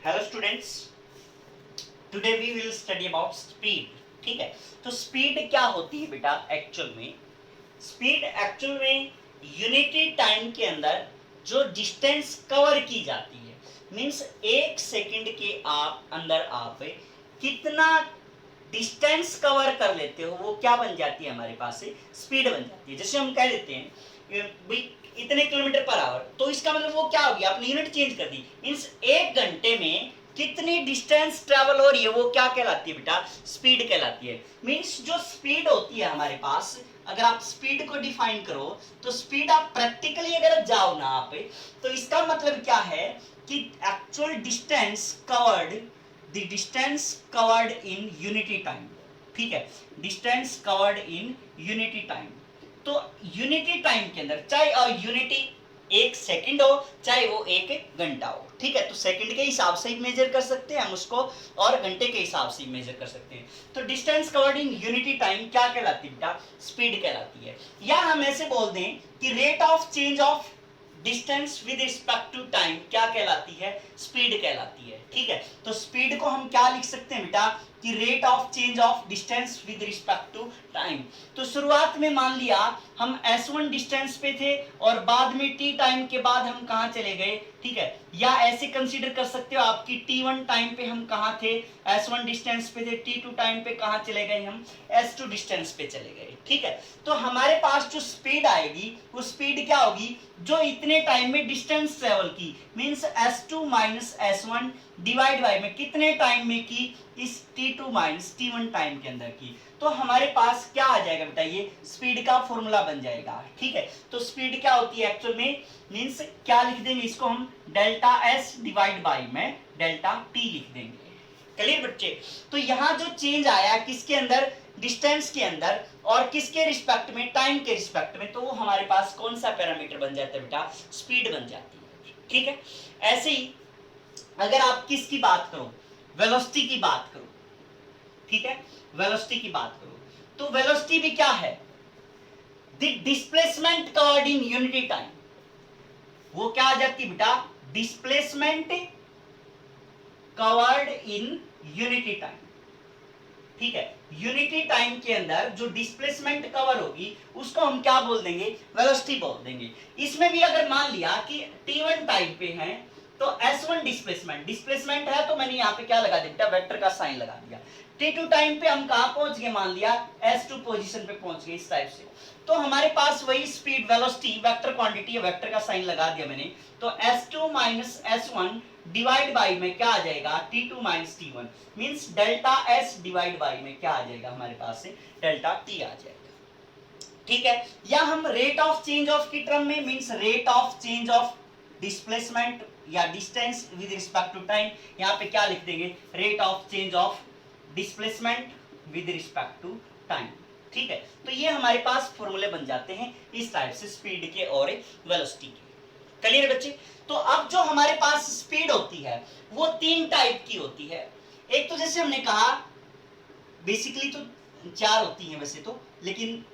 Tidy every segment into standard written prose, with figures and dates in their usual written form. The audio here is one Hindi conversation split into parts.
Hello students, today we will study about speed. ठीक है, तो स्पीड क्या होती है बेटा? एक्चुअल में स्पीड एक्चुअल में यूनिटी टाइम के अंदर जो डिस्टेंस कवर की जाती है, मींस एक सेकंड के आप अंदर आप कितना डिस्टेंस कवर कर लेते हो, वो क्या बन जाती है हमारे पास से स्पीड बन जाती है। जैसे हम कह देते हैं भाई इतने किलोमीटर पर आवर, तो इसका मतलब वो क्या होगी, आपने यूनिट चेंज कर दी, मींस एक घंटे में कितनी डिस्टेंस ट्रेवल हो रही है वो क्या कहलाती है बेटा? स्पीड कहलाती है। मींस जो स्पीड होती है हमारे पास, अगर आप स्पीड को डिफाइन करो तो स्पीड आप प्रैक्टिकली अगर जाओ ना आप, तो इसका मतलब क्या है कि actual distance covered, the distance covered in unity time. ठीक है, distance covered in unity time. तो यूनिटी टाइम के अंदर चाहे यूनिटी एक सेकंड हो चाहे वो एक घंटा हो, ठीक है, तो सेकंड के हिसाब से ही मेजर कर सकते हैं हम उसको और घंटे के हिसाब से मेजर कर सकते हैं। तो distance covered in unity time क्या कहलाती है बेटा? स्पीड कहलाती है। या हम ऐसे बोल दें कि rate of change of distance with respect to time क्या कहलाती है? स्पीड कहलाती है। ठीक है, तो स्पीड को हम क्या लिख सकते हैं बेटा कि rate of change of distance with respect to time. तो शुरुआत में मान लिया हम s1 डिस्टेंस पे थे और बाद में t टाइम के बाद हम कहां चले गए? ठीक है, या ऐसे कंसीडर कर सकते हो आपकी t1 टाइम पे हम कहां थे, s1 डिस्टेंस पे थे, t2 टाइम पे कहां चले गए हम? s2 डिस्टेंस पे चले गए। ठीक है, तो हमारे पास जो स्पीड आएगी वो स्पीड क्या होगी? जो इतने टाइम में डिस्टेंस ट्रेवल की, means s2 minus s1 divide by में कितने टाइम में की? इस t2 माइनस t1 टाइम के अंदर की। तो हमारे पास क्या आ जाएगा बेटा? ये स्पीड का फॉर्मूला बन जाएगा। ठीक है, तो स्पीड क्या होती है एक्चुअल में? मींस क्या लिख देंगे इसको हम? डेल्टा s डिवाइड बाय में डेल्टा t लिख देंगे। क्लियर बच्चे? तो यहां जो चेंज आया किसके अंदर? डिस्टेंस के अंदर, और किसके रिस्पेक्ट में? टाइम के रिस्पेक्ट में। तो वो हमारे पास कौन सा पैरामीटर बन जाता है बेटा? स्पीड बन जाती है। ठीक है, ऐसे ही अगर आप किसकी बात करो? वेलोसिटी की बात करो। ठीक है, वेलोसिटी की बात करो तो वेलोसिटी भी क्या है? The displacement covered in unity time. वो क्या आ जाती है बेटा? Displacement covered in unity time. ठीक है, यूनिटी टाइम के अंदर जो डिस्प्लेसमेंट कवर होगी उसको हम क्या बोल देंगे? वेलोसिटी बोल देंगे। इसमें भी अगर मान लिया कि t1 टाइम पे है तो s1 डिस्प्लेसमेंट, डिस्प्लेसमेंट है तो मैंने यहाँ पे क्या लगा दिया? वेक्टर का साइन लगा दिया। t2 टाइम पे हम कहां पहुंच गए? मान लिया s2 पोजीशन पे पहुंच गए, इस टाइप से। तो हमारे पास वही स्पीड वेलोसिटी वेक्टर क्वांटिटी है, वेक्टर का साइन लगा दिया मैंने, तो s2 minus s1 divide by में क्या आ जाएगा? t2 minus t1, means delta s divide by में क्या आ जाएगा हमारे पास से? डेल्टा t आ जाएगा। ठीक है, या हम रेट ऑफ चेंज ऑफ की टर्म में, means rate of change of displacement या distance with respect to time, यहां पे क्या लिख देंगे? Rate of change of displacement with respect to time. ठीक है, तो ये हमारे पास फॉर्मूले बन जाते हैं इस टाइप से स्पीड के और वेलोसिटी के। क्लियर बच्चे? तो अब जो हमारे पास स्पीड होती है वो तीन टाइप की होती है। एक तो जैसे हमने कहा बेसिकली तो चार होती हैं वैसे तो, लेकिन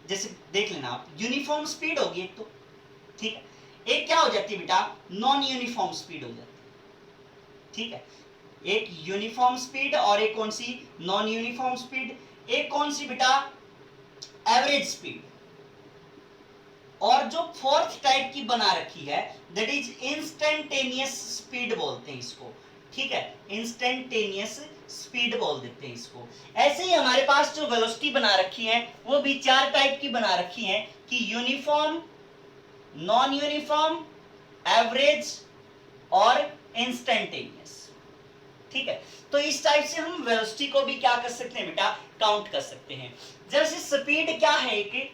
जैसे देख लेना आप, यूनिफॉर्म स्पीड होगी एक तो। ठीक है, एक क्या हो जाती है बेटा? नॉन यूनिफॉर्म स्पीड हो जाती है। ठीक है, एक यूनिफॉर्म स्पीड और एक कौन सी? Non uniform speed. एक कौन सी बेटा? Average speed. और जो फोर्थ टाइप की बना रखी है दैट इज इंस्टेंटेनियस स्पीड बोलते हैं इसको। ठीक है, इंस्टेंटेनियस स्पीड बोल देते हैं इसको। ऐसे ही हमारे पास जो वेलोसिटी बना रखी है वो भी चार टाइप की बना रखी है कि यूनिफॉर्म, नॉन यूनिफॉर्म, एवरेज और इंस्टेंटेनियस। ठीक है, तो इस टाइप से हम वेलोसिटी को भी क्या कर सकते हैं बेटा? काउंट कर सकते हैं। जैसे स्पीड क्या है? एक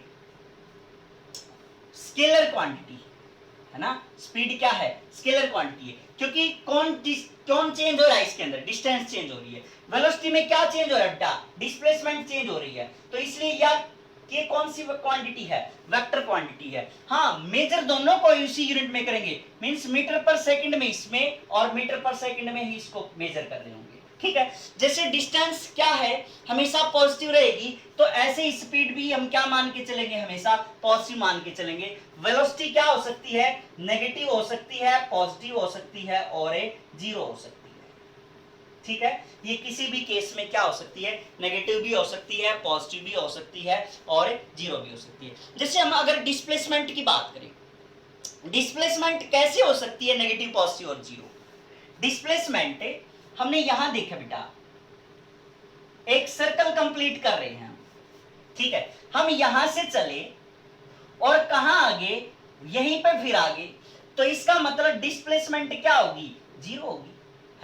स्केलर क्वांटिटी है ना। स्पीड क्या है? स्केलर क्वांटिटी है, क्योंकि कौन चेंज हो रहा है इसके अंदर? डिस्टेंस चेंज हो रही है। वेलोसिटी में क्या चेंज हो रहा है बेटा? डिस्प्लेसमेंट चेंज हो रही है। तो इसलिए ये कौन सी क्वांटिटी है? वेक्टर क्वांटिटी है। हाँ, मेजर दोनों को इसी यूनिट में करेंगे, मींस मीटर पर सेकंड में इसमें और मीटर पर सेकंड में ही इसको मेजर कर रहे होंगे। ठीक है, जैसे डिस्टेंस क्या है? हमेशा पॉजिटिव रहेगी, तो ऐसे ही स्पीड भी हम क्या मान के चलेंगे? हमेशा पॉजिटिव मान के चलेंगे। वेलोसिटी क्या हो सकती है? नेगेटिव हो सकती है, पॉजिटिव हो सकती है और जीरो हो सकती है। ठीक है, ये किसी भी केस में क्या हो सकती है, नेगेटिव भी हो सकती है, पॉजिटिव भी हो सकती है और जीरो भी हो सकती है। जैसे हम अगर डिस्प्लेसमेंट की बात करें, डिस्प्लेसमेंट कैसे हो सकती है नेगेटिव, पॉजिटिव और जीरो। डिस्प्लेसमेंट हमने यहां देखा बेटा, एक सर्कल कंप्लीट कर रहे हैं हम, ठीक है, हम यहां से चले और कहां आगे, यहीं पे फिर आगे, तो इसका मतलब डिस्प्लेसमेंट क्या होगी, जीरो होगी,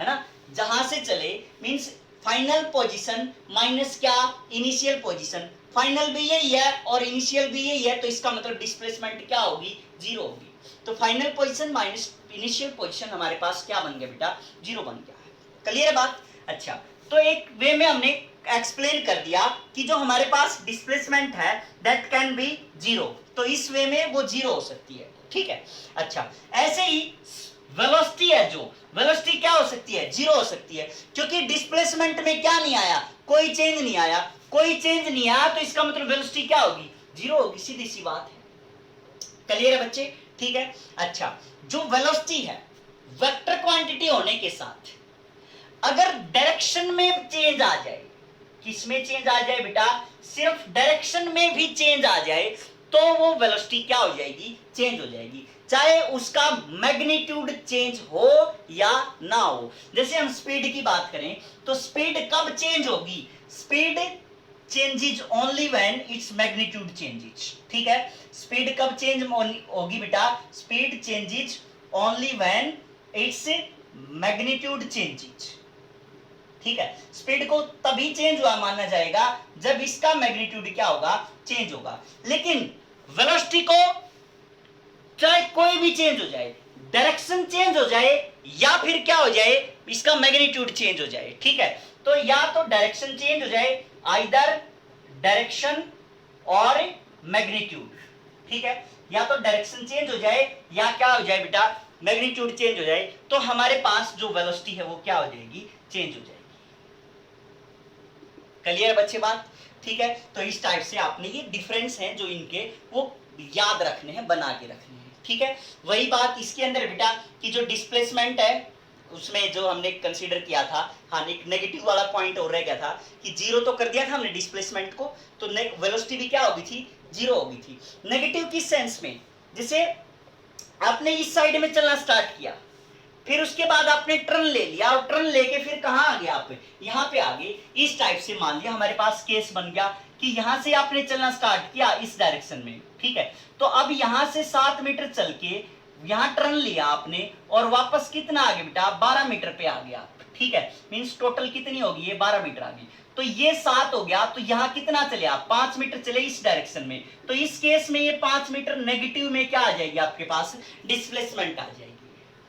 है ना। जहां से चले मींस फाइनल पोजीशन माइनस क्या, इनिशियल पोजीशन, फाइनल भी यही है और इनिशियल भी यही है, तो इसका मतलब डिस्प्लेसमेंट क्या होगी, जीरो होगी। तो final position minus initial position हमारे पास क्या बन गया बेटा, जीरो बन गया है। क्लियर है बात। अच्छा, तो एक वे में हमने एक्सप्लेन कर दिया कि जो हमारे पास डिस्प्लेसमेंट है दैट कैन बी जीरो, तो इस वे में वो जीरो हो सकती है, ठीक है। अच्छा, ऐसे ही वेलोसिटी है, जो वेलोसिटी क्या हो सकती है, जीरो हो सकती है, क्योंकि डिस्प्लेसमेंट में क्या नहीं आया, कोई चेंज नहीं आया, कोई चेंज नहीं आया, तो इसका मतलब वेलोसिटी क्या होगी, जीरो होगी, सीधी सी बात है। क्लियर है बच्चे, ठीक है। अच्छा, जो वेलोसिटी है वेक्टर क्वांटिटी होने के साथ अगर डायरेक्शन में चेंज आ जाए, किसमें चेंज आ जाए बेटा, सिर्फ डायरेक्शन में भी चेंज आ जाए, तो वो वेलोसिटी क्या हो जाएगी, चेंज हो जाएगी, चाहे उसका मैग्नीट्यूड चेंज हो या ना हो। जैसे हम स्पीड की बात करें तो स्पीड कब चेंज होगी, speed changes only when its magnitude changes, ठीक है। स्पीड कब चेंज होगी बेटा, speed changes only when its magnitude changes, ठीक है। स्पीड को तभी चेंज हुआ माना जाएगा जब इसका मैग्नीट्यूड क्या होगा, चेंज होगा। लेकिन वेलोसिटी को चाहे कोई भी चेंज हो जाए, डायरेक्शन चेंज हो जाए या फिर क्या हो जाए, इसका मैग्नीट्यूड चेंज हो जाए, ठीक है। तो या तो डायरेक्शन चेंज हो जाए, आइदर डायरेक्शन और मैग्नीट्यूड, ठीक है, या तो डायरेक्शन चेंज हो जाए या क्या हो जाए बेटा, मैग्नीट्यूड चेंज हो जाए, तो हमारे पास जो वेलोसिटी है वो क्या हो जाएगी, चेंज हो जाएगी। क्लियर बच्चे बात, ठीक है। तो इस टाइप से आपने ये डिफरेंस है जो इनके वो याद रखने हैं, बना के रखने हैं, ठीक है। वही बात इसके अंदर बेटा कि जो डिस्प्लेसमेंट है उसमें जो हमने कंसीडर किया था, हाँ एक नेगेटिव वाला पॉइंट और रह गया था कि जीरो तो कर दिया था हमने डिस्प्लेसमेंट को, तो वेलोसिटी भी क्या होगी थी, जीरो होगी थी। नेगेटिव किस सेंस में, जैसे आपने इस साइड में चलना स्टार्ट किया, फिर उसके बाद आपने टर्न ले लिया और टर्न लेके फिर कहां आ गया, आप यहां पे आ गए, इस टाइप से मान लिया हमारे पास केस बन गया कि यहां से आपने चलना स्टार्ट किया इस डायरेक्शन में, ठीक है। तो अब यहां से 7 मीटर चल के यहां टर्न लिया आपने और वापस कितना आ गया बेटा, 12 मीटर पे आ गया, ठीक है। मींस टोटल कितनी होगी, ये 12 मीटर आ गई, तो ये 7 हो गया, तो यहां कितना चले आप, 5 मीटर चले इस डायरेक्शन में, तो इस केस में ये 5 मीटर नेगेटिव में क्या आ जाएगी, आपके पास डिस्प्लेसमेंट आ जाएगी,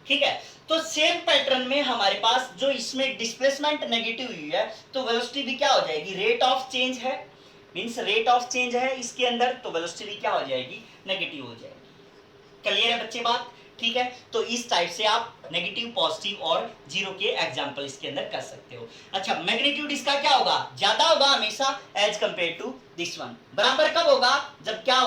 ठीक है। तो सेम पैटर्न में हमारे पास जो इसमें डिस्प्लेसमेंट नेगेटिव हुई है, तो वेलोसिटी भी क्या हो जाएगी, रेट ऑफ चेंज है, मींस रेट ऑफ चेंज है इसके अंदर, तो वेलोसिटी भी क्या हो जाएगी, नेगेटिव हो जाएगी। क्लियर है बच्चे बात, ठीक है। तो इस टाइप से आप नेगेटिव, पॉजिटिव और जीरो के एग्जांपल इसके अंदर कर सकते हो। अच्छा, मैग्नीट्यूड इसका क्या होगा, ज्यादा होगा हमेशा as compared to this one. बराबर कब होगा, जब क्या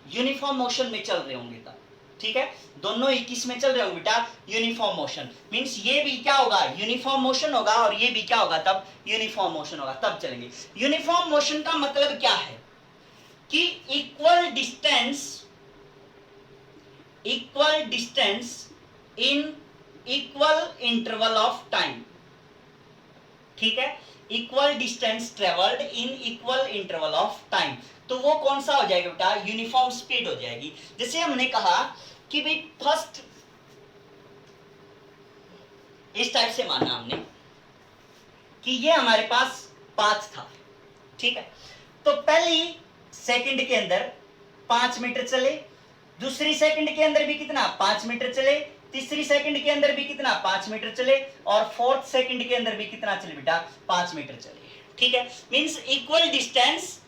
यूनिफॉर्म मोशन में चल रहे होंगे तब, ठीक है। दोनों ही किस में चल रहे होंगे बेटा, यूनिफॉर्म मोशन, मींस ये भी क्या होगा, यूनिफॉर्म मोशन होगा और ये भी क्या होगा, तब यूनिफॉर्म मोशन होगा, तब चलेंगे। यूनिफॉर्म मोशन का मतलब क्या है कि equal distance in equal interval of time, ठीक है। Equal distance travelled in equal interval of time, तो वो कौन सा हो जाएगा बेटा, यूनिफॉर्म स्पीड हो जाएगी। जैसे हमने कहा कि भाई फर्स्ट इस टाइप से माना हमने कि ये हमारे पास 5 था, ठीक है। तो पहली सेकंड के अंदर 5 मीटर चले, दूसरी सेकंड के अंदर भी कितना, 5 मीटर चले, तीसरी सेकंड के अंदर भी कितना, 5 मीटर चले, और फोर्थ सेकंड के अंदर भी कितना चले बेटा, 5 मीटर चले, ठीक है। Means equal distance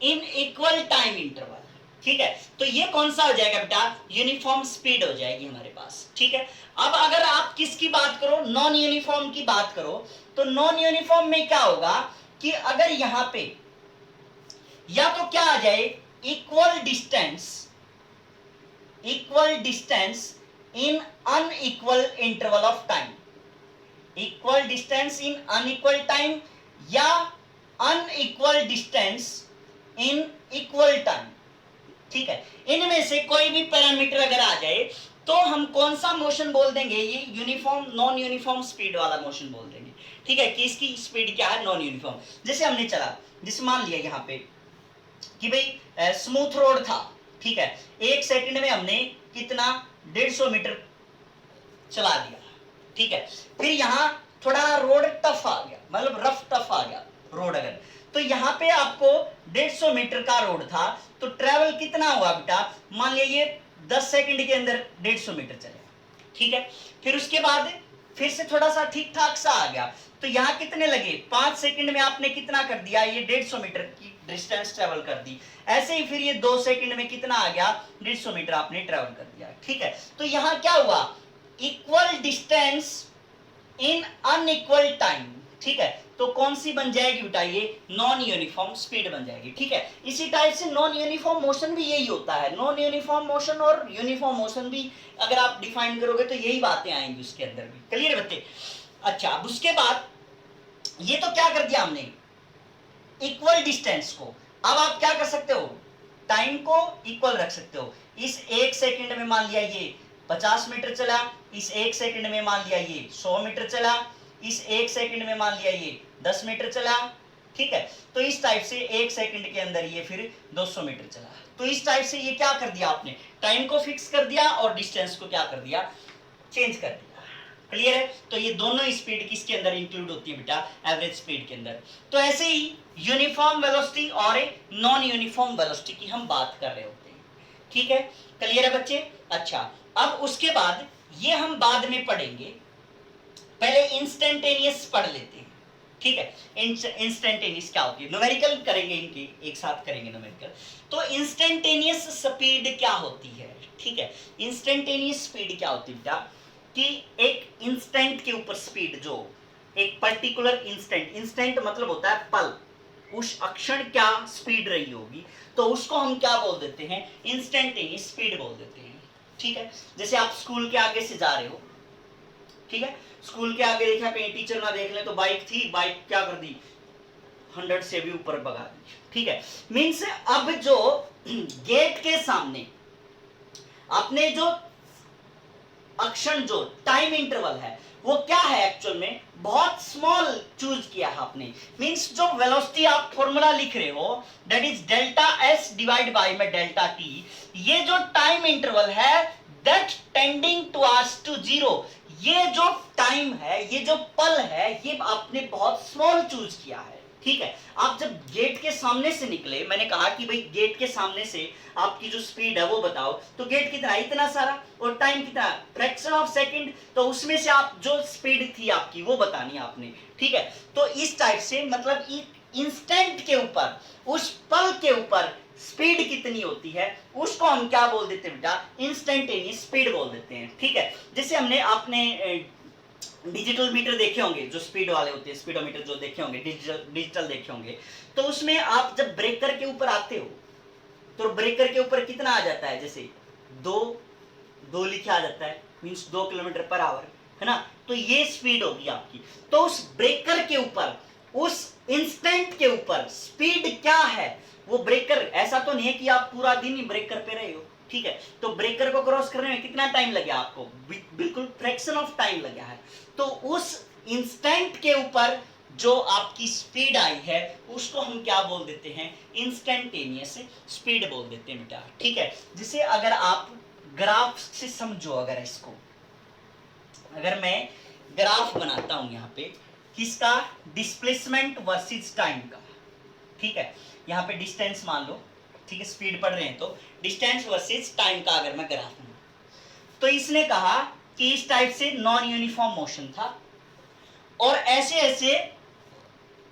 in equal time interval, ठीक है। तो ये कौन सा हो जाएगा बेटा, यूनिफॉर्म स्पीड हो जाएगी हमारे पास, ठीक है। अब अगर आप किसकी बात करो, नॉन यूनिफॉर्म की बात करो, तो नॉन यूनिफॉर्म में क्या होगा कि अगर यहां पे या तो क्या आ जाए, equal distance in unequal interval of time, equal distance in unequal time या unequal distance in equal time. ठीक है, इनमें से कोई भी पैरामीटर अगर आ जाए तो हम कौन सा मोशन बोल देंगे, ये यूनिफॉर्म नॉन यूनिफॉर्म स्पीड वाला मोशन बोल देंगे। ठीक है, कि इसकी स्पीड क्या है, नॉन यूनिफॉर्म। जैसे हमने चला, जिस मान लिया यहाँ पे कि भाई स्मूथ रोड था, ठीक है, 1 सेकंड में हमने कितना 150 मीटर चला दिया। ठीक है, फिर यहाँ थोड़ा रोड टफ आ गया, मतलब रफ टफ आ गया रोड, अगर तो यहाँ पे आपको 150 मीटर का रोड था तो ट्रेवल कितना हुआ बेटा, मान लिया ये 10 सेकंड के अंदर 150 मीटर चलेगा। ठीक है, फिर उसके बाद फिर से थोड़ा सा ठीक ठाक सा आ गया तो यहाँ कितने लगे, 5 सेकंड में आपने कितना कर दिया, ये 150 मीटर की डिस्टेंस ट्रेवल कर दी। ऐसे ही फिर ये 2 सेकंड में कितना आ गया, 150 मीटर आपने ट्रेवल कर दिया। ठीक है, तो यहाँ क्या हुआ, equal distance in unequal time. ठीक है, तो कौन सी बन जाएगी बेटा, ये नॉन यूनिफॉर्म स्पीड बन जाएगी। ठीक है, इसी टाइप से नॉन यूनिफॉर्म मोशन भी यही होता है। नॉन यूनिफॉर्म मोशन और यूनिफॉर्म मोशन भी अगर आप डिफाइन करोगे तो यही बातें आएंगी उसके अंदर भी। क्लियर बच्चे? अच्छा, अब उसके बाद ये तो क्या कर दिया हमने, इक्वल डिस्टेंस को। अब आप क्या कर सकते हो, टाइम को इक्वल रख सकते हो। इस 1 सेकंड में मान लिया ये 50 मीटर चला, इस 1 सेकंड में मान लिया ये 100 मीटर चला, इस 1 सेकंड में मान लिया ये 10 मीटर चला। ठीक है, तो इस टाइप से 1 सेकंड के अंदर ये फिर 200 मीटर चला। तो इस टाइप से ये क्या कर दिया आपने, टाइम को फिक्स कर दिया और डिस्टेंस को क्या कर दिया, चेंज कर दिया। क्लियर है? तो ये दोनों स्पीड किसके अंदर इंक्लूड होती है बेटा, एवरेज स्पीड के अंदर। तो ऐसे ही यूनिफॉर्म वेलोसिटी और नॉन यूनिफॉर्म वेलोसिटी की हम बात कर रहे होते हैं। ठीक है, क्लियर है बच्चे? अच्छा, अब उसके बाद ये हम बाद में पढ़ेंगे, पहले इंस्टेंटेनियस पढ़ लेते हैं। ठीक है, इंस्टेंटेनियस क्या होती है, न्यूमेरिकल करेंगे, इनकी एक साथ करेंगे न्यूमेरिकल। तो इंस्टेंटेनियस स्पीड क्या होती है? ठीक है, इंस्टेंटेनियस स्पीड क्या होती है बेटा, कि एक इंस्टेंट के ऊपर स्पीड, जो एक पर्टिकुलर इंस्टेंट, इंस्टेंट मतलब होता है पल, उस अक्षण क्या स्पीड रही होगी तो उसको हम क्या बोल देते हैं, इंस्टेंटेनियस स्पीड बोल देते हैं। ठीक है, जैसे आप स्कूल के आगे से जा रहे हो, ठीक है, स्कूल के आगे देखा कहीं टीचर ना देख ले तो बाइक थी, बाइक क्या कर दी, 100 से भी ऊपर भगा दी। ठीक है, मीन्स अब जो गेट के सामने आपने जो अक्षण, जो टाइम इंटरवल है वो क्या है, एक्चुअल में बहुत स्मॉल चूज किया है आपने। मींस जो वेलोसिटी आप फॉर्मूला लिख रहे हो that is delta S divide by में डेल्टा टी, ये जो टाइम इंटरवल है that tending towards to zero, ये जो टाइम है, ये जो पल है, ये आपने बहुत स्मॉल चूज किया है। ठीक है, आप जब गेट के सामने से निकले, मैंने कहा कि भाई गेट के सामने से आपकी जो स्पीड है वो बताओ, तो गेट कितना, इतना सारा, और टाइम कितना, फ्रैक्शन ऑफ सेकंड, तो उसमें से आप जो स्पीड थी आपकी वो बतानी है आपने। ठीक है, तो इस टाइप से मतलब इंस्टेंट के ऊपर, उस पल के ऊपर स्पीड कितनी होती है उसको हम क्या बोल देते हैं बेटा, इंस्टेंटेनियस स्पीड बोल देते हैं। ठीक है, जैसे हमने आपने डिजिटल मीटर देखे होंगे, जो स्पीड वाले होते हैं, स्पीडोमीटर जो देखे होंगे, डिजिटल देखे होंगे, तो उसमें आप जब ब्रेकर के ऊपर आते हो तो ब्रेकर के ऊपर कितना आ जाता है, जैसे 2 लिखा आ जाता है, मींस 2 किलोमीटर पर आवर, है ना, तो ये स्पीड होगी आपकी। तो उस ब्रेकर के ऊपर, उस इंस्टेंट के ऊपर स्पीड क्या है, वो ब्रेकर, ऐसा तो नहीं है कि आप पूरा दिन ही ब्रेकर पे रहे हो। ठीक है, तो ब्रेकर को क्रॉस करने में कितना टाइम लगे आपको, बिल्कुल फ्रैक्शन ऑफ टाइम लगा है। तो उस इंस्टेंट के ऊपर जो आपकी स्पीड आई है उसको हम क्या बोल देते हैं, इंस्टेंटेनियस स्पीड बोल देते हैं बेटा। ठीक है, जिसे अगर आप ग्राफ से समझो, अगर इसको अगर मैं ग्राफ बनाता हूं यहाँ पे, किसका, डिस्प्लेसमेंट वर्सेस टाइम का। ठीक है, यहाँ पे डिस्टेंस मान लो, ठीक है, स्पीड पढ़ रहे हैं तो डिस्टेंस वर्सेस टाइम का अगर मैं ग्राफ बनाऊं, तो इसने कहा कि इस टाइप से नॉन यूनिफॉर्म मोशन था और ऐसे ऐसे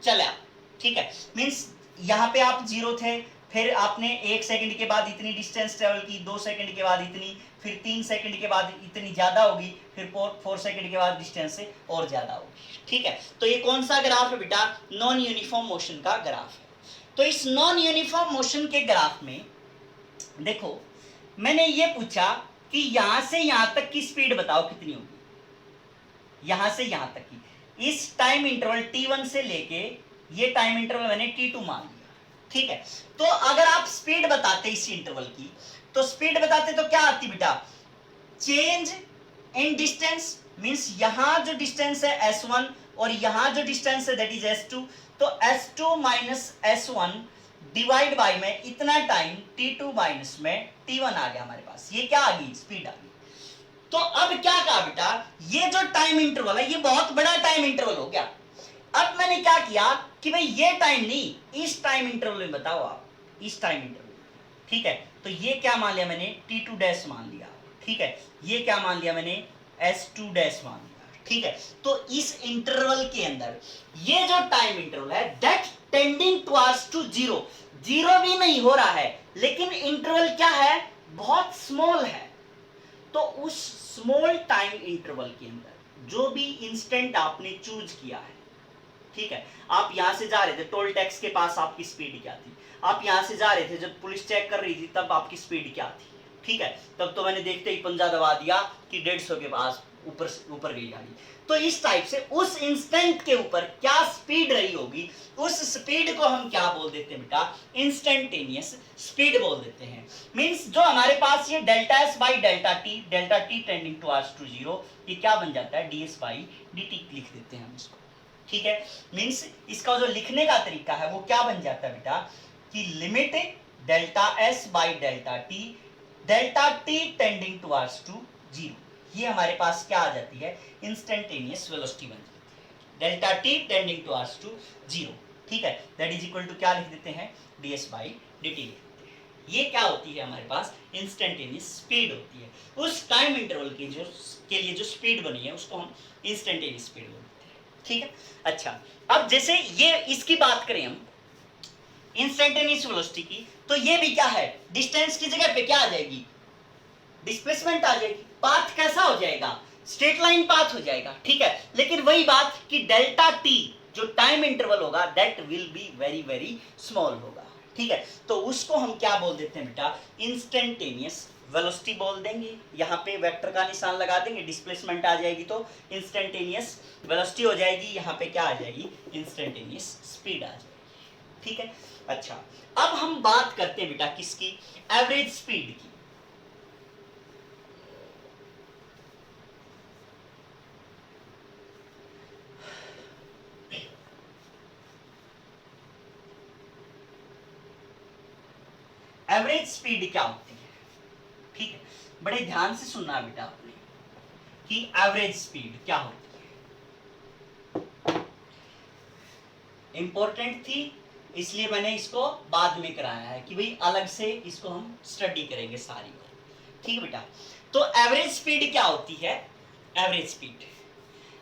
चला। ठीक है, मींस यहाँ पे आप 0 थे, फिर आपने 1 सेकंड के बाद इतनी डिस्टेंस ट्रेवल की, 2 सेकंड के बाद इतनी, फिर 3 सेकंड के बाद इतनी ज्यादा होगी, फिर 4 सेकंड के बाद डिस्टेंस से और ज्यादा होगी। ठीक है, तो ये कौन सा ग्राफ है बेटा, नॉन यूनिफॉर्म मोशन का ग्राफ है। तो इस नॉन यूनिफॉर्म मोशन के ग्राफ में देखो, मैंने ये पूछा कि यहां से यहां तक की स्पीड बताओ कितनी होगी, यहां से यहां तक की, इस टाइम इंटरवल t1 से लेके ये टाइम इंटरवल मैंने t2 मान लिया, ठीक है। तो अगर आप स्पीड बताते इस इंटरवल की, तो स्पीड बताते तो क्या आती बेटा, चेंज इन डिस्टेंस, मींस यहां जो डिस्टेंस है s1 और यहां जो डिस्टेंस है दैट इज s2, तो s2 minus s1 divide by में इतना टाइम t2 माइनस में t1 आ गया हमारे पास, ये क्या आ गई, स्पीड आ गई। तो अब क्या कहा बेटा, ये जो टाइम इंटरवल है ये बहुत बड़ा टाइम इंटरवल हो गया। अब मैंने क्या किया कि भाई ये टाइम नहीं, इस टाइम इंटरवल में बताओ आप, इस टाइम इंटरवल, ठीक है। तो ये क्या मान लिया मैंने, t2 डैश मान लिया, ठीक है। ये क्या मान लिया मैंने, s2 डैश मान लिया, ठीक है। तो इस इंटरवल के अंदर ये जो टाइम इंटरवल है that tending towards to zero, zero भी नहीं हो रहा है लेकिन इंटरवल क्या है, बहुत स्मॉल है। तो उस स्मॉल टाइम इंटरवल के अंदर जो भी इंस्टेंट आपने चूज किया है, ठीक है, आप यहां से जा रहे थे टोल टैक्स के पास, आपकी स्पीड क्या थी, आप यहां से जा रहे थे जब पुलिस चेक कर रही थी तब आपकी स्पीड क्या थी, ठीक है। तब तो मैंने देखते ही पंजा दबा दिया कि 150 के पास ऊपर गई गाड़ी। तो इस टाइप से उस इंस्टेंट के ऊपर क्या स्पीड रही होगी, उस स्पीड को हम क्या बोल देते हैं बेटा, इंस्टेंटेनियस स्पीड बोल देते हैं। मींस जो हमारे पास ये delta S by delta T tending towards to zero, ये क्या बन जाता है, D S by D T लिख देते हैं हम इसको, ठीक है। मींस इसका जो लिखने का तरीका है वो क्या बन जाता है बेटा, कि limit delta S by delta T tending towards to zero, ये हमारे पास क्या आ जाती है, इंस्टेंटेनियस वेलोसिटी बन जाती है, delta T tending towards to zero, ठीक है। दैट इज इक्वल टू क्या लिख देते हैं, ds बाई dt लिख देते हैं। ये क्या होती है हमारे पास, इंस्टेंटेनियस स्पीड होती है। उस टाइम इंटरवल की जो के लिए जो स्पीड बनी है उसको हम इंस्टेंटेनियस स्पीड बोलते हैं, ठीक है। अच्छा, अब जैसे ये इसकी बात करें हम इंस्टेंटेनियस वेलोसिटी की, तो ये भी क्या है, डिस्टेंस की जगह पे क्या आ जाएगी, डिस्प्लेसमेंट आ जाएगी। पाथ कैसा हो जाएगा, स्ट्रेट लाइन पाथ हो जाएगा, ठीक है। लेकिन वही बात कि डेल्टा टी जो टाइम इंटरवल होगा that will be very very small होगा, ठीक है। तो उसको हम क्या बोल देते हैं बेटा, इंस्टेंटेनियस वेलोसिटी बोल देंगे। यहाँ पे वेक्टर का निशान लगा देंगे, डिस्प्लेसमेंट आ जाएगी तो इंस्टेंटेनियस वेलोसिटी हो जाएगी, यहाँ पे क्या आ जाएगी, इंस्टेंटेनियस स्पीड आ जाएगी, ठीक है। अच्छा, अब हम बात करते हैं बेटा किसकी, एवरेज स्पीड की। एवरेज स्पीड क्या होती है, ठीक है, बड़े ध्यान से सुनना बेटा आपने कि एवरेज स्पीड क्या होती है। इंपॉर्टेंट थी इसलिए मैंने इसको बाद में कराया है कि भाई अलग से इसको हम स्टडी करेंगे सारी, ठीक है बेटा। तो एवरेज स्पीड क्या होती है, एवरेज स्पीड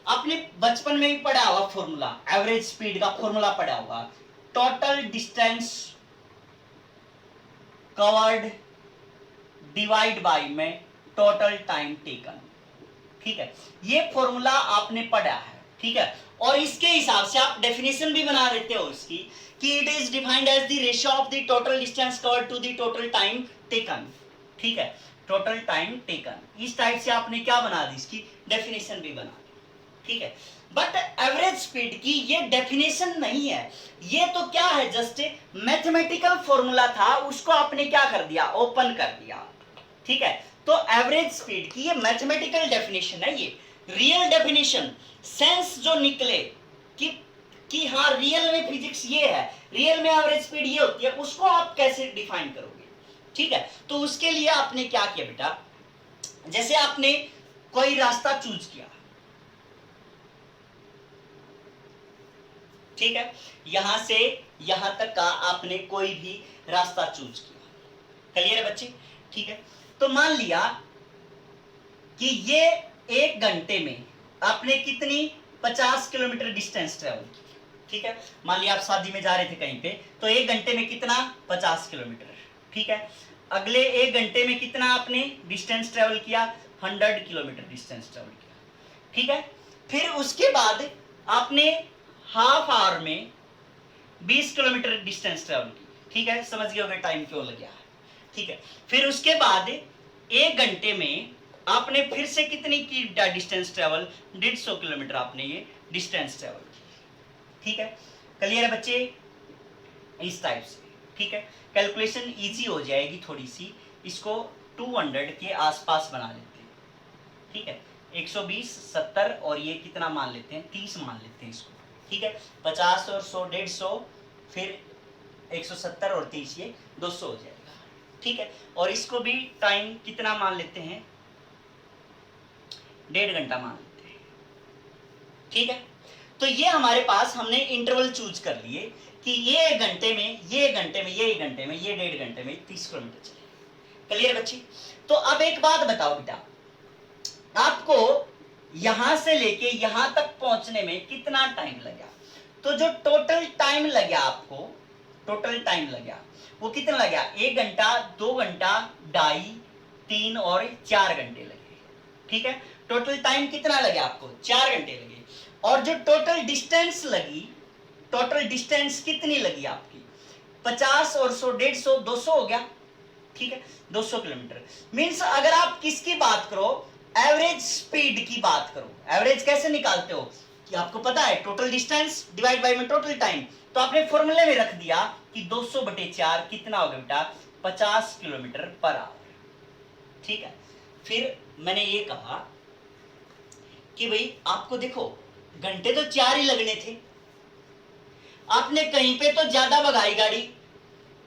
आपने बचपन में भी पढ़ा होगा फॉर्मूला, एवरेज स्पीड का फॉर्मूला पढ़ा होगा, total distance covered divide by में टोटल टाइम टेकन, ठीक है। ये फॉर्मूला आपने पढ़ा है, ठीक है। और इसके हिसाब से आप डेफिनेशन भी बना लेते हो इसकी कि it is defined as the ratio of the total distance covered to the total time taken, ठीक है, टोटल टाइम टेकन। इस टाइप से आपने क्या बना दी, इसकी डेफिनेशन भी बना दी, ठीक है। बट एवरेज स्पीड की ये डेफिनेशन नहीं है, ये तो क्या है, जस्ट मैथमेटिकल फॉर्मूला था, उसको आपने क्या कर दिया, ओपन कर दिया, ठीक है। तो एवरेज स्पीड की ये मैथमेटिकल डेफिनेशन है, ये रियल डेफिनेशन सेंस जो निकले कि हाँ रियल में फिजिक्स ये है, रियल में एवरेज स्पीड ये होती है, उसको आप कैसे डिफाइन करोगे, ठीक है। तो उसके लिए आपने क्या किया बेटा, जैसे आपने कोई रास्ता चूज किया, ठीक है, यहां से यहां तक का आपने कोई भी रास्ता चूज किया, क्लियर है बच्चे, ठीक है। तो मान लिया कि ये 1 घंटे में आपने कितनी 50 किलोमीटर डिस्टेंस ट्रेवल की, ठीक है। मान लिया आप शादी में जा रहे थे कहीं पे, तो 1 घंटे में कितना 50 किलोमीटर, ठीक है। अगले 1 घंटे में कितना आपने डिस्टेंस ट्रेवल किया, 100 किलोमीटर डिस्टेंस ट्रेवल किया, ठीक है। फिर उसके बाद आपने हाफ आवर में 20 किलोमीटर डिस्टेंस ट्रेवल की, ठीक है, समझ गए होंगे टाइम क्यों लग गया, ठीक है। फिर उसके बाद 1 घंटे में आपने फिर से कितनी की डिस्टेंस ट्रेवल, 150 किलोमीटर आपने ये डिस्टेंस ट्रेवल, ठीक है। क्लियर है बच्चे, इस टाइप से, ठीक है। कैलकुलेशन इजी हो जाएगी थोड़ी सी, इसको 200 के आसपास बना लेते हैं, ठीक है। 120, 70 और ये कितना मान लेते हैं, 30 मान लेते हैं इसको, ठीक है। 50 और 100, 150, फिर 170 और 30, ये 200 हो जाएगा, ठीक है। और इसको भी टाइम कितना मान लेते हैं, 1.5 घंटा मान लेते हैं, ठीक है। तो ये हमारे पास हमने इंटरवल चूज कर लिए कि ये 1 घंटे में, ये 1 घंटे में, ये 1 घंटे में, ये 1.5 घंटे में 30 किलोमीटर चले। क्लियर बच्ची? तो अब एक बात बताओ बेटा, आपको यहां से लेके यहां तक पहुंचने में कितना टाइम लगा? तो जो टोटल टाइम लगा आपको, टोटल टाइम लगा वो कितना लगा? 1 घंटा, 2 घंटा, 2.5, 3 और 4 घंटे लगे, ठीक है। टोटल टाइम कितना लगे आपको? 4 घंटे लगे। और जो टोटल डिस्टेंस लगी, टोटल डिस्टेंस कितनी लगी आपकी? 50 और 100, 150, 200 हो गया, ठीक है। 200 किलोमीटर मीन्स अगर आप किसकी बात करो, एवरेज स्पीड की बात करो। एवरेज कैसे निकालते हो कि आपको पता है, टोटल डिस्टेंस डिवाइड बाय में टोटल टाइम, तो आपने फॉर्मूले में रख दिया कि 200/4 कितना होगा बेटा? 50 किलोमीटर पर आवर, ठीक है। फिर मैंने ये कहा कि भाई आपको देखो घंटे तो 4 ही लगने थे, आपने कहीं पे तो ज्यादा भगाई गाड़ी,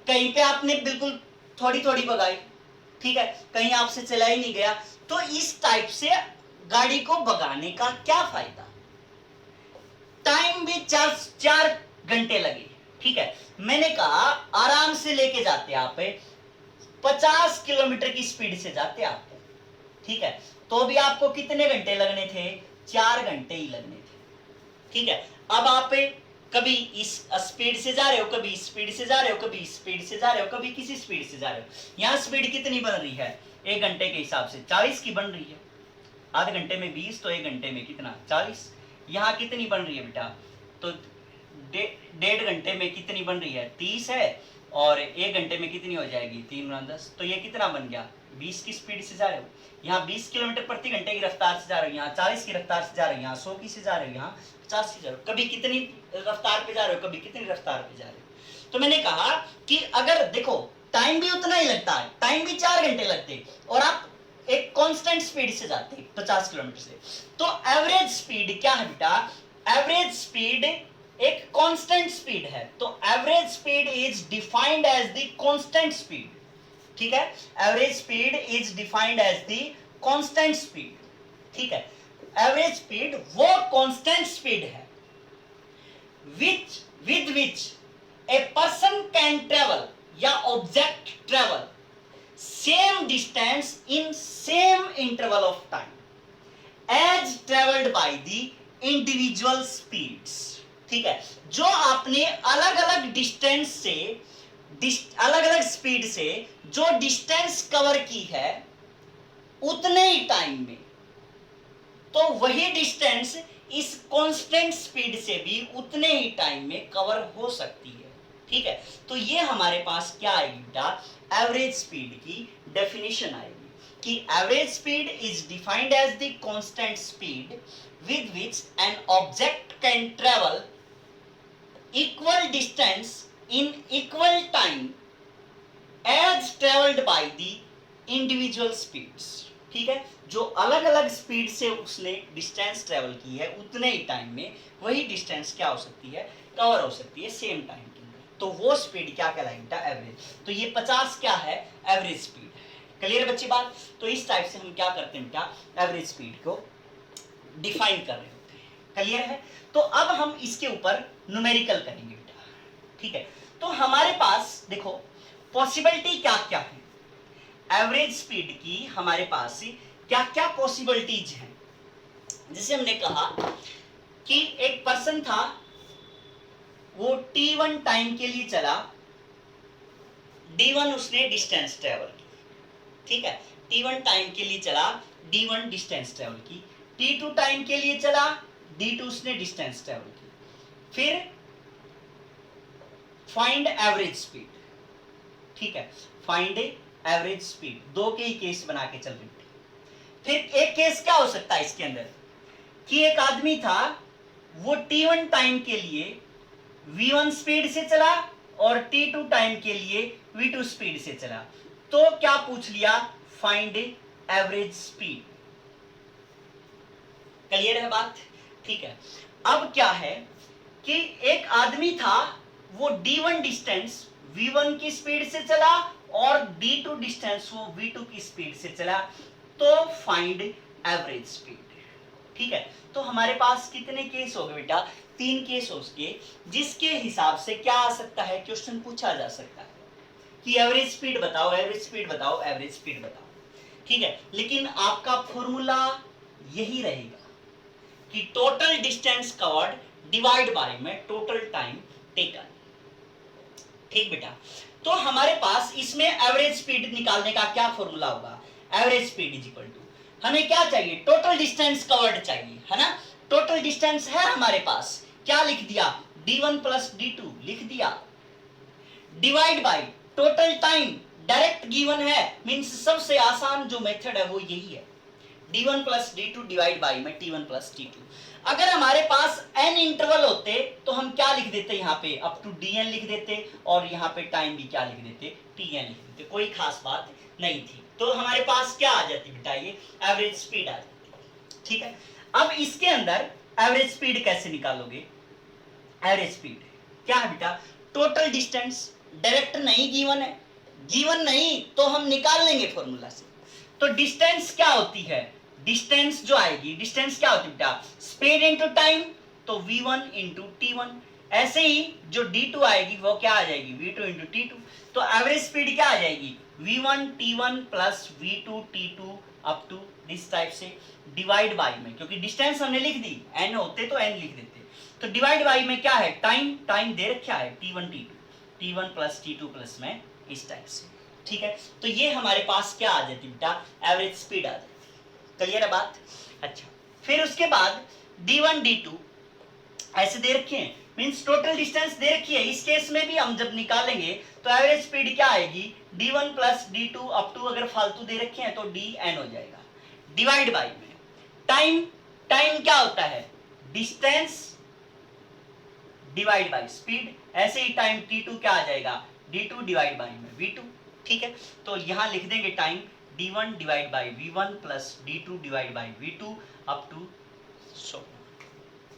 कहीं पे आपने बिल्कुल थोड़ी थोड़ी भगाई, ठीक है, कहीं आपसे चला ही नहीं गया। तो इस टाइप से गाड़ी को भगाने का क्या फायदा? टाइम भी 4 घंटे लगे, ठीक है। मैंने कहा आराम से लेके जाते आप 50 किलोमीटर की स्पीड से जाते आप, ठीक है, तो भी आपको कितने घंटे लगने थे? 4 घंटे ही लगने थे, ठीक है। अब आप कभी इस स्पीड से जा रहे हो, कभी इस स्पीड से जा रहे हो, कभी इस स्पीड से जा रहे हो, कभी किसी स्पीड से जा रहे हो। यहाँ स्पीड कितनी बन रही है? 1 घंटे के हिसाब से 40 की बन रही है, आधे घंटे में 20, तो 1 घंटे में कितना? 40। यहाँ कितनी बन रही है बेटा? तो 1.5 घंटे में कितनी बन रही है? 30 है, और 1 घंटे में कितनी हो जाएगी? 3 × 10, तो ये कितना बन गया? 20 की स्पीड से जा रहे हो, यहाँ 20 किलोमीटर प्रति घंटे की रफ्तार से जा रहे हो, यहाँ 40 की रफ्तार से जा रहे हो, यहाँ 100 की से जा रहे हो, यहाँ 50 की जा रहे हो, कभी कितनी रफ्तार पे जा रहे हो, कभी कितनी रफ्तार पे जा रहे हो। तो मैंने कहा कि अगर देखो टाइम भी उतना ही लगता है, टाइम भी 4 घंटे लगते, और आप एक कांस्टेंट स्पीड से जाते 50 किलोमीटर से, तो एवरेज स्पीड क्या है बेटा? एवरेज स्पीड एक कांस्टेंट स्पीड है, तो average speed is defined as the constant speed, ठीक है। Average speed is defined as the constant speed, ठीक है। एवरेज स्पीड वो कांस्टेंट स्पीड है with which a person can travel या object travel same distance in same interval of time as traveled by the individual speeds, ठीक है। जो आपने अलग अलग डिस्टेंस से, अलग अलग स्पीड से जो डिस्टेंस कवर की है उतने ही टाइम में, तो वही डिस्टेंस इस कांस्टेंट स्पीड से भी उतने ही टाइम में कवर हो सकती है, ठीक है। तो ये हमारे पास क्या आएगी बेटा? एवरेज स्पीड की डेफिनेशन आएगी कि average speed is defined as the constant speed with which an object can travel equal distance in equal time as travelled by the individual speeds, ठीक है। जो अलग अलग स्पीड से उसने डिस्टेंस ट्रेवल की है उतने ही टाइम में वही डिस्टेंस क्या हो सकती है? कवर हो सकती है सेम टाइम के अंदर, तो वो स्पीड क्या कहलाएगी बेटा? एवरेज। तो ये 50 क्या है? Average speed. क्लियर बच्ची बात? तो इस टाइप से हम क्या करते हैं बेटा? एवरेज स्पीड को डिफाइन कर रहे होते हैं। क्लियर है? तो अब हम इसके ऊपर न्यूमेरिकल करेंगे बेटा, ठीक है। तो हमारे पास देखो पॉसिबिलिटी क्या क्या है एवरेज स्पीड की, हमारे पास क्या क्या पॉसिबिलिटीज हैं। जैसे हमने कहा कि एक पर्सन था, वो t1 टाइम के लिए चला, d1 उसने डिस्टेंस ट्रेवल की, ठीक है। t1 टाइम के लिए चला, d1 डिस्टेंस ट्रेवल की। t2 टाइम के लिए चला, d2 उसने डिस्टेंस ट्रेवल की। फिर फाइंड एवरेज स्पीड, ठीक है, फाइंड एवरेज स्पीड, दो के ही केस बना के चल रही थी। फिर एक केस क्या हो सकता है इसके अंदर कि एक आदमी था, वो t1 टाइम के लिए v1 स्पीड से चला और t2 टाइम के लिए v2 स्पीड से चला। तो क्या पूछ लिया, फाइंड एवरेज स्पीड। क्लियर है बात? ठीक है। अब क्या है कि एक आदमी था, वो d1 डिस्टेंस v1 की स्पीड से चला और d2 डिस्टेंस वो v2 की स्पीड से चला। तो फाइंड एवरेज स्पीड। ठीक है, तो हमारे पास कितने केस हो गए बेटा, 3 केस हो गए, जिसके हिसाब से क्या आ सकता है, क्वेश्चन पूछा जा सकता है कि एवरेज स्पीड बताओ, एवरेज स्पीड बताओ, एवरेज स्पीड बताओ। ठीक है, लेकिन आपका फॉर्मूला यही रहेगा कि total distance covered divide by में टोटल टाइम टेकन। ठीक बेटा, तो हमारे पास इसमें एवरेज स्पीड निकालने का क्या फॉर्मूला होगा, average speed is equal to, हमें क्या चाहिए, टोटल डिस्टेंस कवर्ड चाहिए, है ना। टोटल डिस्टेंस है हमारे पास, क्या लिख दिया, d1 प्लस d2 लिख दिया, divide by total time direct given है, मींस सबसे आसान जो मेथड है वो यही है, d1 plus d2 divide by में t1 प्लस t2। अगर हमारे पास n इंटरवल होते तो हम क्या लिख देते, यहाँ पे अप टू dn लिख देते और यहाँ पे टाइम भी क्या लिख देते, tn लिख देते, कोई खास बात नहीं थी। तो हमारे पास क्या आ जाती बेटा, ये एवरेज स्पीड आ जाती। ठीक है, अब इसके अंदर एवरेज स्पीड कैसे निकालोगे, एवरेज स्पीड क्या है बेटा, टोटल डिस्टेंस डायरेक्ट नहीं गिवन है, गिवन नहीं तो हम निकाल लेंगे फॉर्मूला से। तो डिस्टेंस क्या होती है, डिस्टेंस जो आएगी, डिस्टेंस क्या होती है बेटा, स्पीड इंटू टाइम, तो v1 इंटू t1। ऐसे ही जो d2 आएगी वो क्या आ जाएगी, v2 इंटू t2। तो एवरेज स्पीड क्या आ जाएगी, v1 t1 plus v2 t2 up to this type से, डिवाइड बाई में, क्योंकि डिस्टेंस हमने लिख दी, n होते तो n लिख देते, तो डिवाइड बाई में क्या है, टाइम, टाइम दे रखा है t1 t2, t1 plus t2 plus में इस टाइप से। ठीक है, तो ये हमारे पास क्या आ जाती बेटा, एवरेज स्पीड आ जाती। क्लियर है बात? अच्छा, फिर उसके बाद d1 d2 ऐसे दे रखे हैं, मींस टोटल डिस्टेंस दे रखी है। इस केस में भी हम जब निकालेंगे तो एवरेज स्पीड क्या आएगी, d1 plus d2 up to, अगर फालतू दे रखे हैं तो dn हो जाएगा, डिवाइड बाई में टाइम, टाइम क्या होता है, डिस्टेंस डिवाइड बाई स्पीड, ऐसे ही टाइम t2 क्या आ जाएगा, d2 डिवाइड बाई में v2। ठीक है, तो यहां लिख देंगे time d1 divide by v1 plus d2 divide by v2 up to so.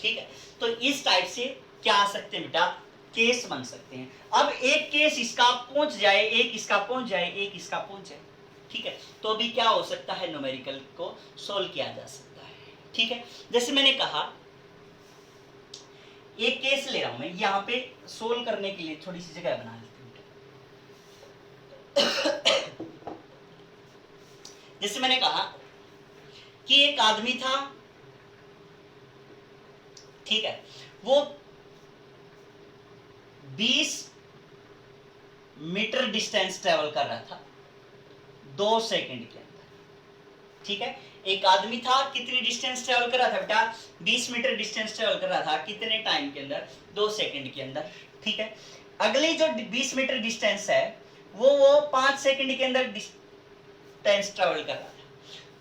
ठीक है, तो इस टाइप से क्या आ सकते हैं बेटा, केस बन सकते हैं। अब एक केस इसका पहुंच जाए, एक इसका पहुंच जाए, एक इसका पहुंच जाए। ठीक है, तो अभी क्या हो सकता है, न्यूमेरिकल को सोल्व किया जा सकता है। ठीक है, जैसे मैंने कहा एक केस ले रहा हूं मैं, यहां पे सोल्व करने के लिए थोड़ी सी जगह बना लेते हैं। जैसे मैंने कहा कि एक आदमी था, ठीक है, वो 20 मीटर डिस्टेंस ट्रेवल कर रहा था 2 सेकंड के अंदर। ठीक है, एक आदमी था, कितनी डिस्टेंस ट्रेवल कर रहा था बेटा, 20 मीटर डिस्टेंस ट्रेवल कर रहा था, कितने टाइम के अंदर, 2 सेकंड के अंदर। ठीक है, अगली जो 20 मीटर डिस्टेंस है वो 5 सेकंड के अंदर डिस्टेंस ट्रेवल कर रहा था।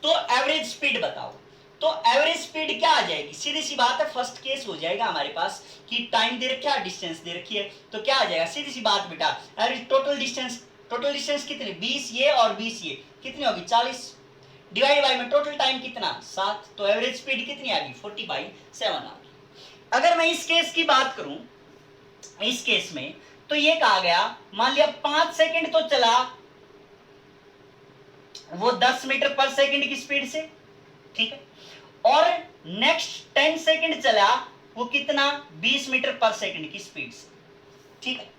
तो एवरेज स्पीड बताओ, तो एवरेज स्पीड क्या आ जाएगी, सीधी सी बात है, फर्स्ट केस हो जाएगा हमारे पास कि टाइम दे रखा है, डिस्टेंस दे रखी है, तो क्या आ जाएगा, सीधी सी बात बेटा, एवरेज टोटल डिस्टेंस कितनी, 20 ये और 20 ये, कितनी होगी, 40, डिवाइड बाय में टोटल टाइम कितना, 7, तो एवरेज स्पीड कितनी आ गई, 40/7 आ गई। अगर मैं इस केस की बात करूं, इस केस में तो ये कहा गया, मान लिया 5 सेकंड तो चला वो 10 मीटर पर सेकंड की स्पीड से। ठीक है, और नेक्स्ट 10 सेकंड चला वो कितना, 20 मीटर पर सेकंड की स्पीड से। ठीक है,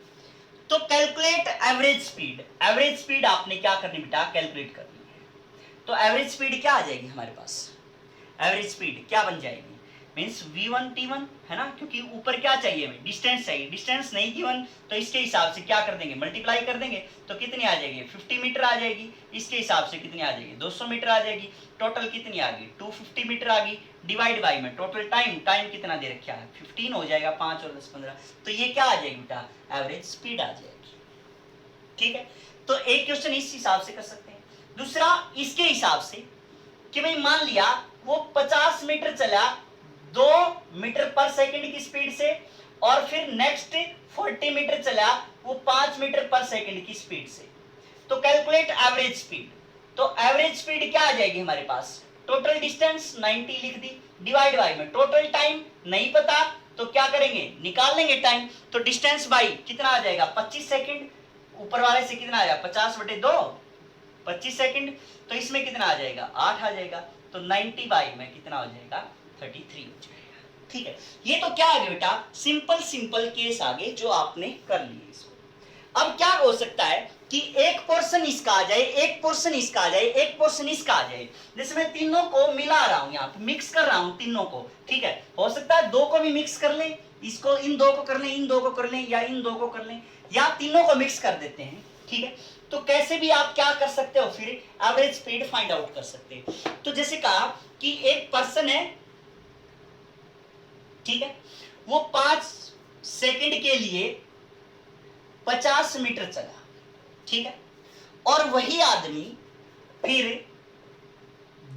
तो calculate average speed, average speed आपने क्या करनी बेटा, कैलकुलेट करनी है। तो एवरेज स्पीड क्या आ जाएगी हमारे पास, एवरेज स्पीड क्या बन जाएगी, मींस v1 t1 है ना, क्योंकि ऊपर क्या चाहिए हमें, डिस्टेंस चाहिए, डिस्टेंस नहीं गिवन तो इसके हिसाब से क्या कर देंगे, मल्टीप्लाई कर देंगे, तो कितनी आ जाएगी, 50 मीटर आ जाएगी, इसके हिसाब से कितनी आ जाएगी, 200 मीटर आ जाएगी, टोटल कितनी आ गई, 250 मीटर आ गई, डिवाइड बाई में टोटल टाइम, टाइम कितना दे रखा है, 15 हो जाएगा, 5 और 10 15, तो ये क्या आ जाएगी बेटा, एवरेज स्पीड आ जाएगी। ठीक है, तो एक क्वेश्चन इस हिसाब से कर सकते हैं, दूसरा इसके हिसाब से कि भाई मान लिया वो 50 मीटर चला 2 मीटर पर सेकंड की स्पीड से, और फिर नेक्स्ट 40 मीटर चला वो 5 मीटर पर सेकंड की स्पीड से। तो कैलकुलेट एवरेज स्पीड। तो एवरेज स्पीड क्या आ जाएगी हमारे पास, टोटल डिस्टेंस 90 लिख दी, डिवाइड बाय में टोटल टाइम नहीं पता तो क्या करेंगे, निकाल लेंगे टाइम। तो डिस्टेंस बाई कितना आ जाएगा 25 सेकंड, ऊपर वाले से कितना आया 50/2 25 सेकंड, तो इसमें कितना आ जाएगा 8 आ जाएगा। तो 90 बाई में कितना हो जाएगा 33 हो जाएगा। ठीक है, ये तो क्या है बेटा, सिंपल केस आगे जो आपने कर लिए इसको। अब क्या हो सकता है कि एक पोर्शन इसका आ जाए, एक पोर्शन इसका आ जाए, एक पोर्शन इसका आ जाए। जैसे मैं तीनों को मिला रहा हूं, यहाँ पे मिक्स कर रहा हूं तीनों को, ठीक है। हो सकता है दो को भी मिक्स कर ले, इसको इन दो को कर ले, इन दो को कर ले, या इन दो को कर ले, या तीनों को मिक्स कर देते हैं, ठीक है। तो कैसे भी आप क्या कर सकते हो, फिर एवरेज स्पीड फाइंड आउट कर सकते हैं। तो जैसे कहा कि एक पर्सन है, ठीक है, वो 5 सेकंड के लिए 50 मीटर चला, ठीक है, और वही आदमी फिर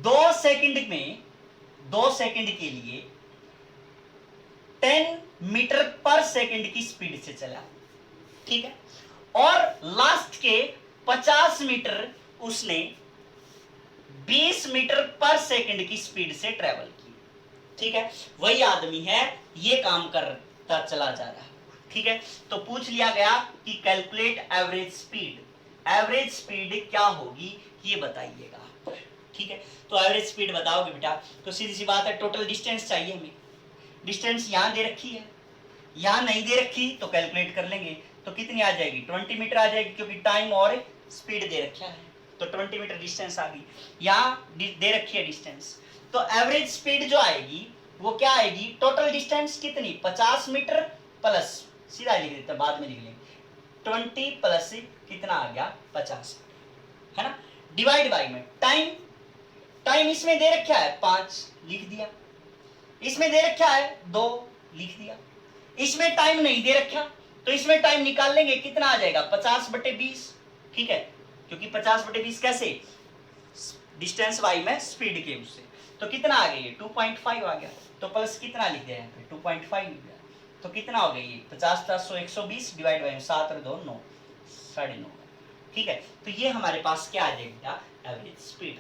2 सेकंड में 2 सेकंड के लिए 10 मीटर पर सेकंड की स्पीड से चला, ठीक है, और लास्ट के 50 मीटर उसने 20 मीटर पर सेकंड की स्पीड से ट्रेवल की, ठीक है। वही आदमी है, ये काम करता चला जा रहा है, ठीक है। तो पूछ लिया गया कि calculate average speed, average speed क्या होगी ये बताइएगा, ठीक है। तो एवरेज स्पीड बताओगे बेटा, तो सीधी सी बात है, टोटल डिस्टेंस चाहिए हमें। डिस्टेंस यहां दे रखी है, यहां नहीं दे रखी तो कैलकुलेट कर लेंगे, तो कितनी आ जाएगी 20 मीटर आ जाएगी, क्योंकि टाइम और स्पीड दे रखा है, तो 20 मीटर डिस्टेंस आ गई। यहां दे रखी है डिस्टेंस, तो एवरेज स्पीड जो आएगी वो क्या आएगी, टोटल डिस्टेंस कितनी 50 मीटर प्लस, सीधा लिख देते बाद में लिख लेंगे 20 प्लस कितना आ गया 50, है ना, डिवाइड बाई में टाइम, टाइम इसमें दे रखा है 5 लिख दिया, इसमें दे रखा है 2 लिख दिया, इसमें टाइम नहीं दे रखा तो इसमें टाइम निकाल लेंगे, कितना आ जाएगा 50/20, ठीक है, क्योंकि 50/20 कैसे, डिस्टेंस वाई में स्पीड के उससे, तो कितना आ गया 2.5 आ गया, तो प्लस कितना लिख दिया यहाँ पे 2.5 लिख दिया, तो कितना हो गया ये 50 + 100 120 डिवाइड बाई 7 और 2 9 9.5, ठीक है। तो ये हमारे पास क्या आ जाएगा एवरेज स्पीड।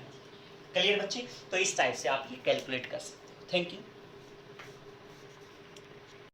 क्लियर बच्चे, तो इस टाइप से आप ये कैलकुलेट कर सकते हो। Thank you.